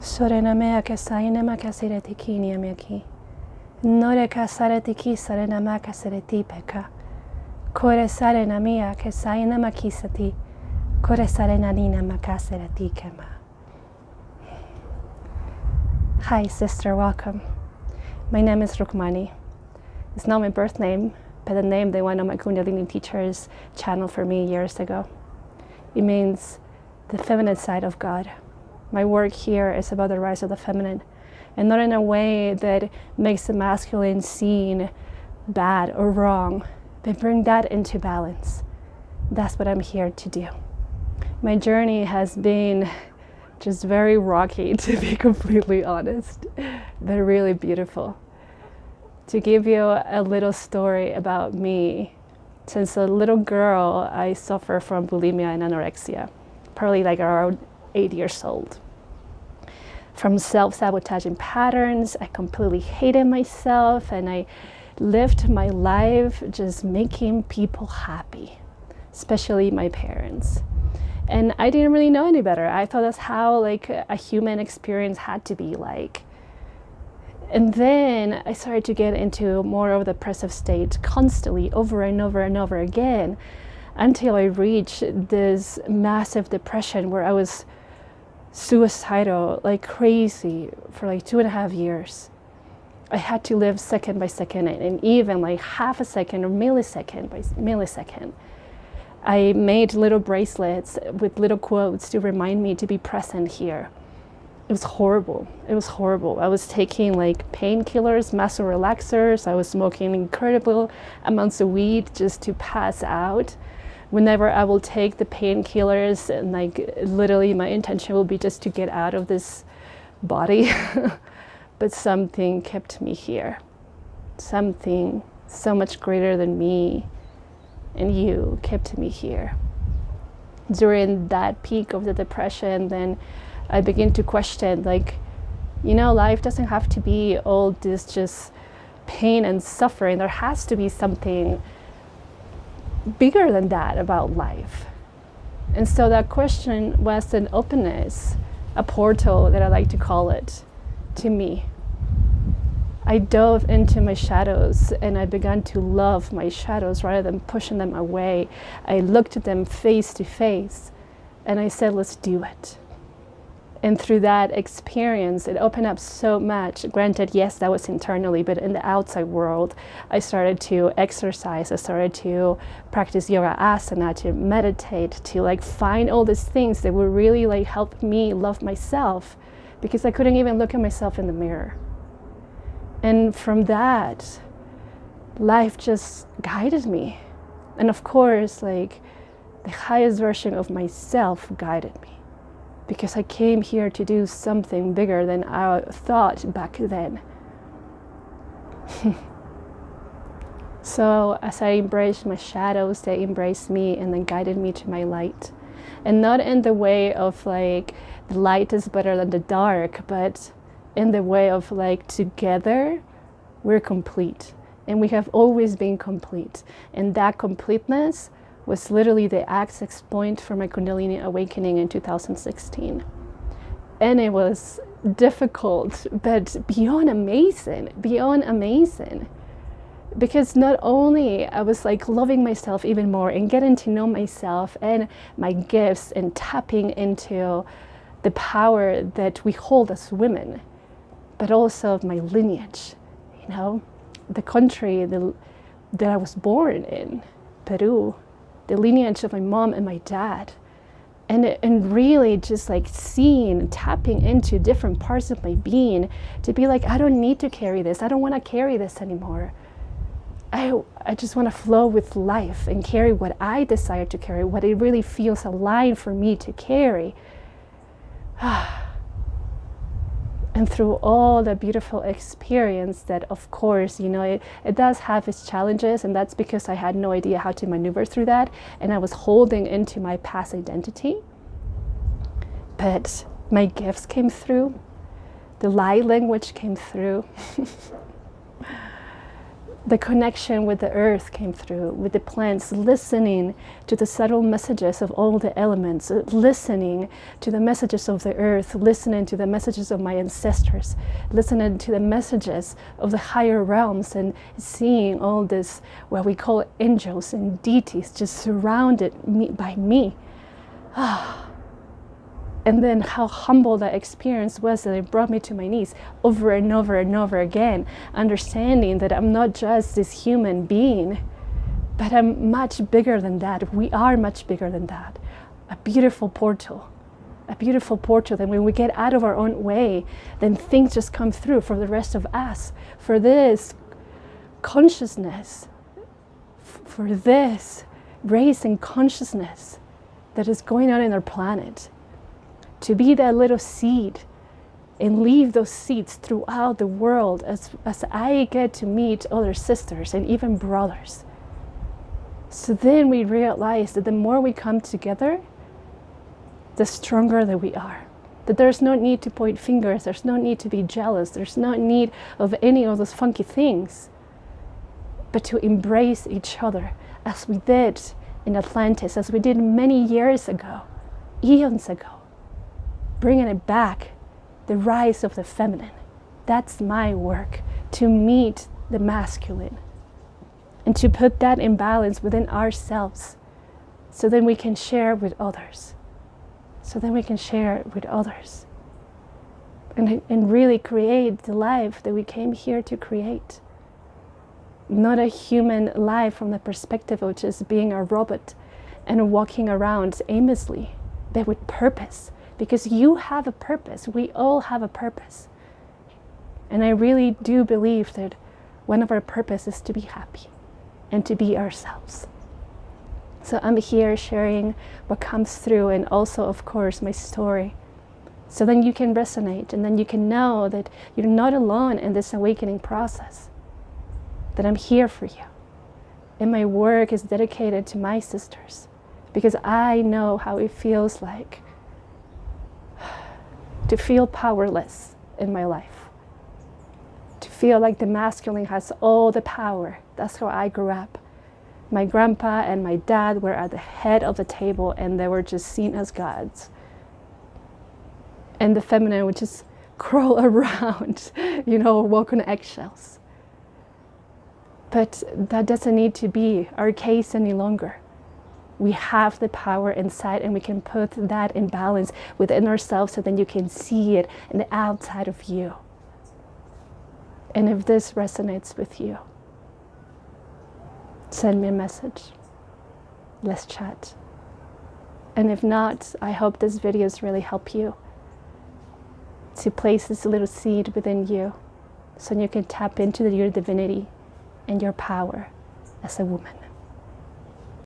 Sorenamea kasainama kaseretikini amiaki. Nore kasaretiki sarenama kasereti peka. Kore sarenamia kasainama kisati. Kore sarenanina makasereti kema. Hi sister, welcome. My name is Rukmani. It's not my birth name, but the name that one of my Kundalini teachers channeled for me years ago. It means the feminine side of God. My work here is about the rise of the feminine, and not in a way that makes the masculine seen bad or wrong, but bring that into balance. That's what I'm here to do. My journey has been just very rocky, to be completely honest, but really beautiful. To give you a little story about me, since a little girl, I suffer from bulimia and anorexia, probably like around 8 years old. From self-sabotaging patterns, I completely hated myself, and I lived my life just making people happy, especially my parents. And I didn't really know any better. I thought that's how like a human experience had to be like. And then I started to get into more of the depressive state constantly, over and over and over again, until I reached this massive depression where I was suicidal like crazy for like 2.5 years. I had to live second by second, and even like half a second or millisecond by millisecond. I made little bracelets with little quotes to remind me to be present here. It was horrible. It was horrible. I was taking like painkillers, muscle relaxers. I was smoking incredible amounts of weed just to pass out. Whenever I will take the painkillers, and like literally my intention will be just to get out of this body. But something kept me here. Something so much greater than me and you kept me here. During that peak of the depression, then I began to question, like, you know, life doesn't have to be all this just pain and suffering. There has to be something bigger than that about life. And so that question was an openness, a portal that I like to call it, to me. I dove into my shadows, and I began to love my shadows rather than pushing them away. I looked at them face to face, and I said, let's do it. And through that experience, it opened up so much. Granted, yes, that was internally, but in the outside world, I started to exercise. I started to practice yoga asana, to meditate, to like find all these things that would really like help me love myself, because I couldn't even look at myself in the mirror. And from that, life just guided me. And of course, like the highest version of myself guided me, because I came here to do something bigger than I thought back then. So as I embraced my shadows, they embraced me and then guided me to my light. And not in the way of like, the light is better than the dark, but in the way of like, together, we're complete. And we have always been complete. And that completeness was literally the access point for my Kundalini awakening in 2016. And it was difficult, but beyond amazing. Because not only I was like loving myself even more and getting to know myself and my gifts and tapping into the power that we hold as women, but also of my lineage, you know, the country that I was born in, Peru, the lineage of my mom and my dad, and really just like seeing, tapping into different parts of my being to be like, I don't need to carry this. I don't want to carry this anymore. I just want to flow with life and carry what I desire to carry, what it really feels aligned for me to carry. And through all the beautiful experience that, of course, you know, it does have its challenges, and that's because I had no idea how to maneuver through that, and I was holding into my past identity. But my gifts came through, the light language came through. The connection with the earth came through, with the plants, listening to the subtle messages of all the elements, listening to the messages of the earth, listening to the messages of my ancestors, listening to the messages of the higher realms, and seeing all this, what we call angels and deities, just surrounded by me. And then how humble that experience was, that it brought me to my knees over and over and over again, understanding that I'm not just this human being, but I'm much bigger than that. We are much bigger than that. A beautiful portal. Then when we get out of our own way, then things just come through for the rest of us, for this consciousness, for this raising consciousness that is going on in our planet. To be that little seed and leave those seeds throughout the world as I get to meet other sisters and even brothers. So then we realize that the more we come together, the stronger that we are. That there's no need to point fingers, there's no need to be jealous, there's no need of any of those funky things, but to embrace each other as we did in Atlantis, as we did many years ago, eons ago. Bringing it back, the rise of the feminine. That's my work, to meet the masculine and to put that in balance within ourselves, so then we can share with others. And really create the life that we came here to create. Not a human life from the perspective of just being a robot and walking around aimlessly, but with purpose. Because you have a purpose. We all have a purpose. And I really do believe that one of our purposes is to be happy and to be ourselves. So I'm here sharing what comes through, and also, of course, my story. So then you can resonate, and then you can know that you're not alone in this awakening process, that I'm here for you. And my work is dedicated to my sisters, because I know how it feels like to feel powerless in my life, to feel like the masculine has all the power. That's how I grew up. My grandpa and my dad were at the head of the table, and they were just seen as gods. And the feminine would just crawl around, walk on eggshells. But that doesn't need to be our case any longer. We have the power inside, and we can put that in balance within ourselves, so then you can see it in the outside of you. And if this resonates with you, send me a message. Let's chat. And if not, I hope this videos really help you to place this little seed within you, so you can tap into your divinity and your power as a woman.